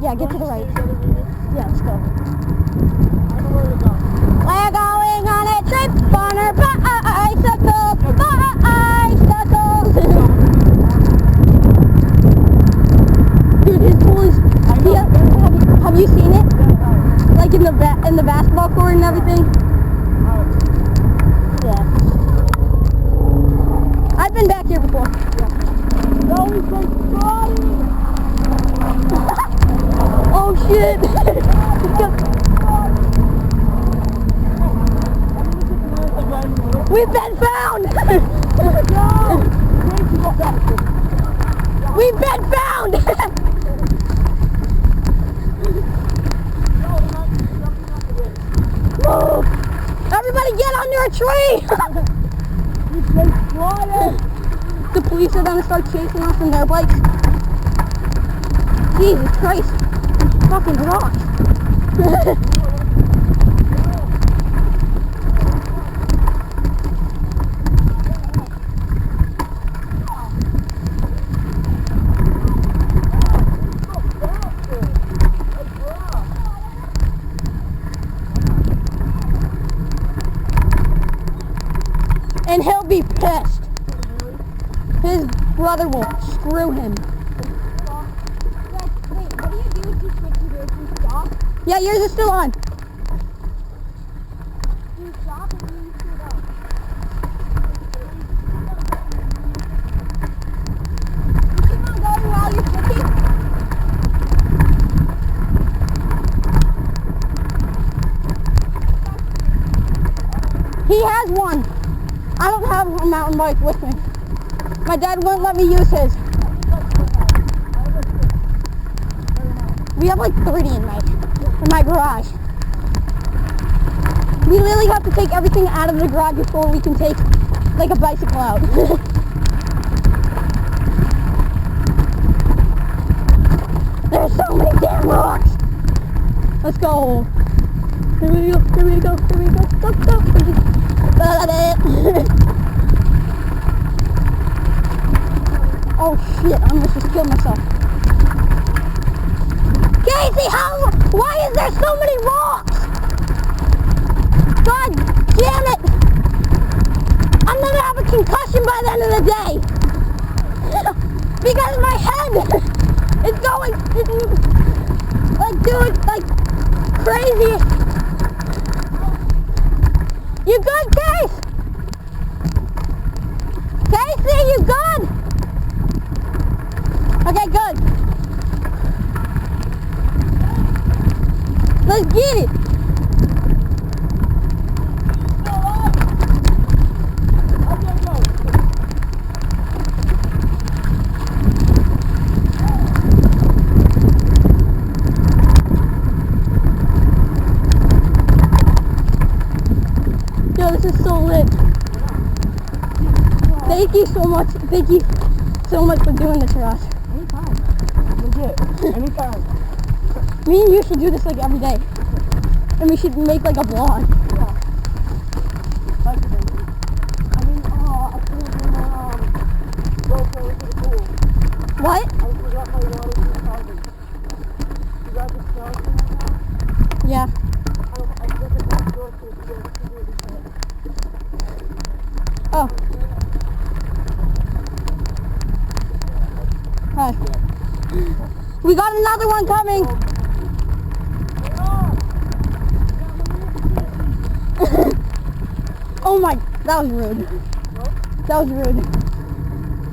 Yeah, get to the right. Yeah, let's go. I know where to go. We're going on a trip on our bicycles. Bicycles. Dude, his pool is... Have you seen it? Like in the basketball court and everything? Yeah. I've been back here before. No, we say sorry! Oh shit! We've been found! We've been found! Move! Everybody get under a tree! The police are gonna start chasing us in their bikes. Jesus Christ! These fucking rocks! And he'll be pissed. His brother will screw him. Wait, what do you do if you switch gears? You stop? Yeah, yours is still on. You stop and then you shoot up. You keep on going while you're switching? He has one. I don't have a mountain bike with me. My dad won't let me use his. We have like 30 in my garage. We literally have to take everything out of the garage before we can take like a bicycle out. There's so many damn rocks. Let's go. Here we go, here we go, here we go. Go, go. Oh shit, I almost just killed myself. Casey, why is there so many rocks? God damn it! I'm gonna have a concussion by the end of the day. Because my head is going, like, dude, like, crazy. You good, Case? Casey, you good? Okay, good. Let's get it. Yo, this is so lit. Thank you so much. Thank you so much for doing this for us. Anytime. Legit. Anytime. Me and you should do this like every day. And we should make like a vlog. Yeah. I mean, I couldn't bring my GoPro to the pool. What? I forgot my waterproof charger. You got this charger right now? Yeah. I forgot the back door to the shit. Oh. Hi. We got another one coming. Oh my, that was rude. That was rude.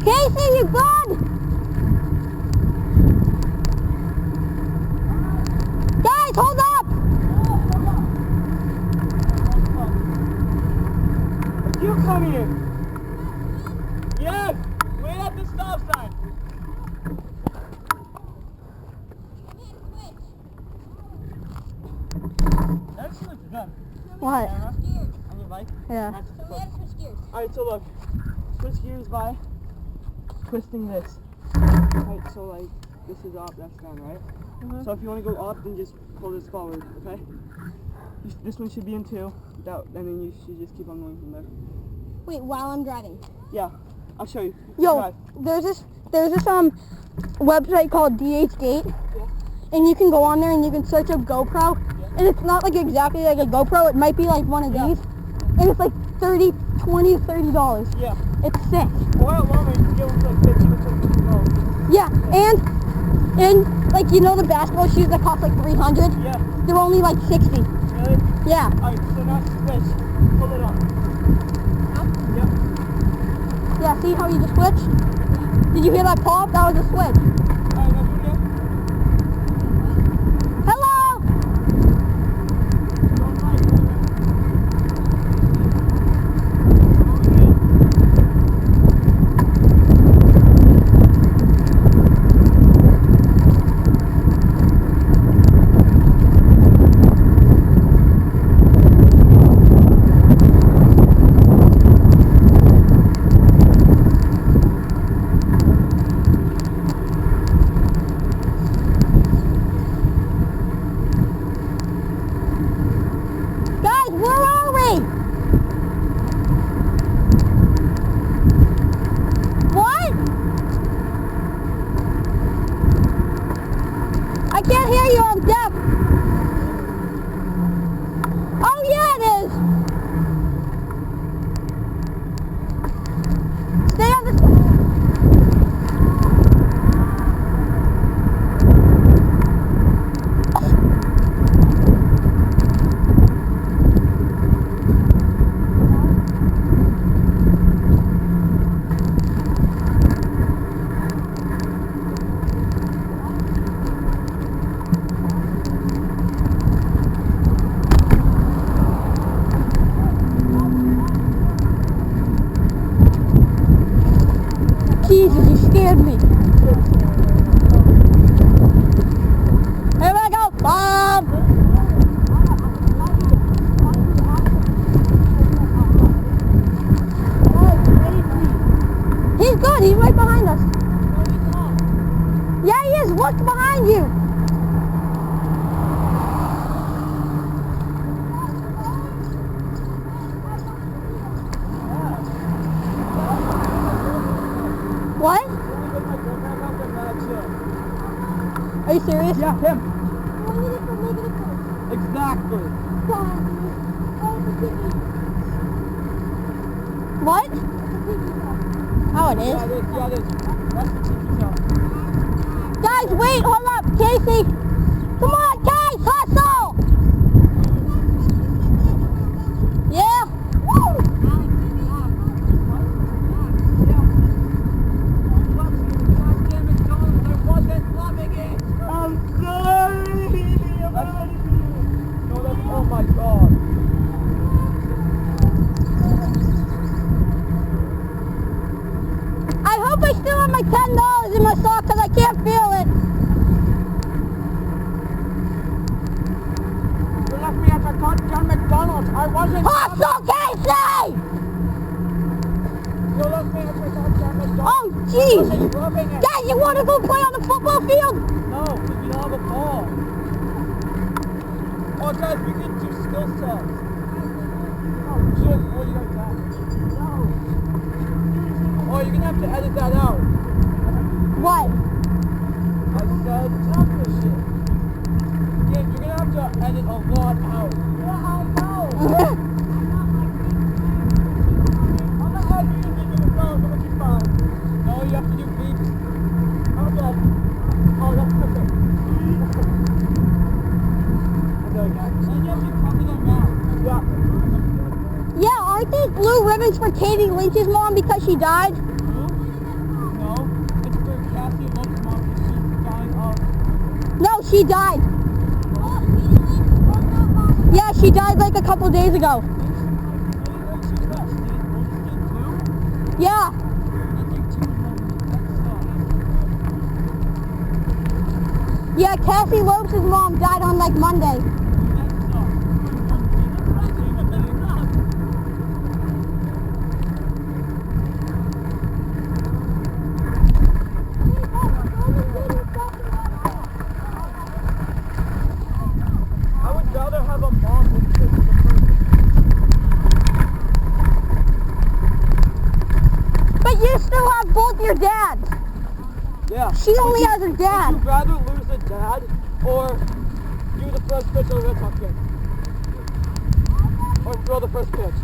Casey, you good? Guys, hold up! You come here. Yes. Wait at the stop sign. That's what you done. What? On your bike? Yeah. Alright, so look. Switch gears by twisting this. Right, so like this is up, that's down, right? So if you want to go up, then just pull this forward, okay? This one should be in 2, and then you should just keep on going from there. Wait, while I'm driving. Yeah, I'll show you. Yo, Drive. there's this website called DH Gate, and you can go on there and you can search up GoPro, and it's not like exactly like a GoPro. It might be like one of these, and it's like $20 to $30. Yeah. It's sick. Oil alone, you can get them for like 15 to $20. Yeah, and like you know the basketball shoes that cost like $300? Yeah. They're only like $60. Really? Yeah. Alright, so now switch. Pull it on. Yep. Yeah, see how you just switched? Did you hear that pop? That was a switch. Alright, now do it again. Hello! Don't fight, go again. Guys, where are we? What? I can't hear you, I'm deaf. Oh yeah, it is. Stay on the... Jesus, you scared me. Here we go, Bob. He's good, he's right behind us. Yeah, he is, look behind you. What? Are you serious? Yeah, him. Exactly. What? Oh, it is. Yeah, it is. Yeah, it is. That's the TV show. Guys, wait, hold up. Casey. Come on, guys, hustle. Yeah. Woo. I'm sorry! No, that's, oh my god. I hope I still have my $10 in my sock because I can't feel it. You left me at the John McDonald's. I wasn't. Hustle, Casey! You left me at the John McDonald's. Oh, I jeez. wasn't rubbing it. Dad, you want to go play on the football field? No, because we don't have a ball. Oh, guys, we can do skill sets. Oh, shit. Oh, you like that? No. Oh, you're going to have to edit that out. What? I said, stop this shit. Yeah, you're going to have to edit a lot out. Yeah, I know. I'm not editing anything in the phone, so what you find? No, you have to do beeps. Okay. Oh, that's perfect. Okay, guys. And you have to cover them out. Yeah. Yeah, aren't these blue ribbons for Katie Lynch's mom because she died? No, it's for Cassie Love's mom because she's dying of... No, she died. Yeah, she died like a couple days ago. Yeah. Yeah, Cassie Lopes' mom died on like Monday. I would rather have a mom than kids in the first. But you still have both your dads. Yeah. She only has her Would dad. you rather lose a dad or do the first pitch of the Red Sox game? Or throw the first pitch?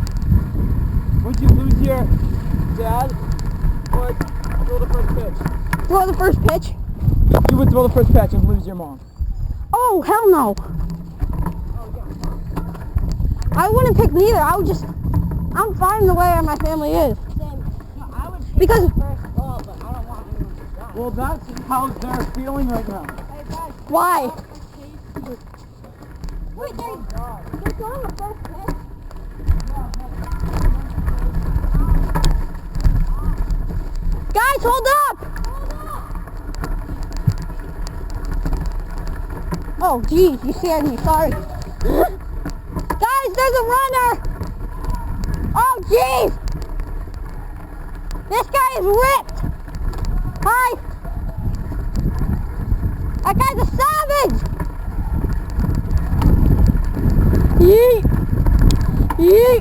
Would you lose your dad or throw the first pitch? Throw the first pitch? You would throw the first pitch and lose your mom. Oh, hell no. I wouldn't pick neither. I'm fine the way my family is. I would take Because- the first ball, but I don't want anyone to die. Well, that's how they're feeling right now. Hey, guys, Why? wait, they're throwing the first pitch. Guys, hold up! Oh, geez, you scared me. Sorry. Guys, there's a runner! Oh, geez! This guy is ripped! Hi! That guy's a savage! Yeet! Yeet!